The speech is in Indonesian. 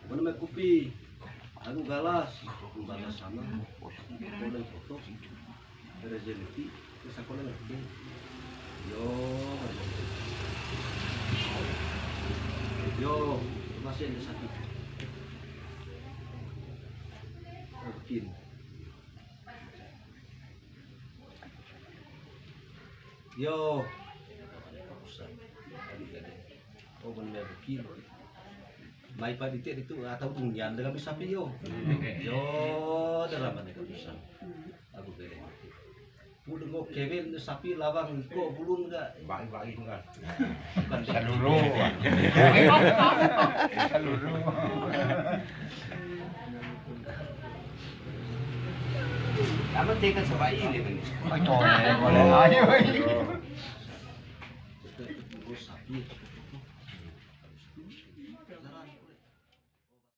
Mana may kopi, aku galas, balas sama, boleh foto, rezeki, terus aku lagi, yo, masih ada satu, bikin, yo, oh benar bikin. Mai paditik itu atau tunggian dengan sapi yo. Yo, dalam mana kau bisa. Aku beli. Udah mau kewin sapi lawang kok bulun enggak? Bagi-bagi enggak. Bukan Seluruh. Seluruh. Kamu tinggal sebaik ini kan? Boleh ayo. sapi